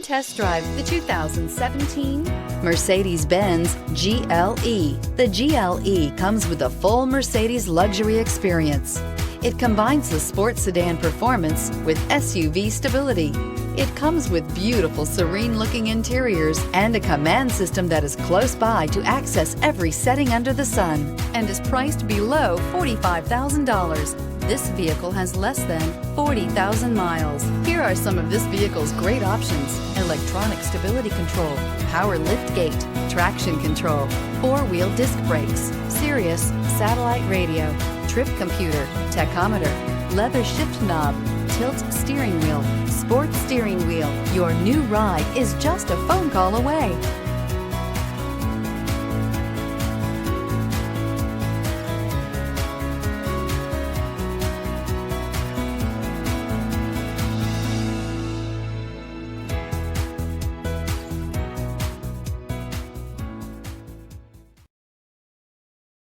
Test drive the 2017 Mercedes-Benz GLE. The GLE comes with a full Mercedes luxury experience. It combines the sports sedan performance with SUV stability. It comes with beautiful, serene-looking interiors and a command system that is close by to access every setting under the sun, and is priced below $45,000. This vehicle has less than 40,000 miles. Here are some of this vehicle's great options: electronic stability control, power liftgate, traction control, four-wheel disc brakes, Sirius satellite radio, trip computer, tachometer, leather shift knob, tilt steering wheel, sports steering wheel. Your new ride is just a phone call away.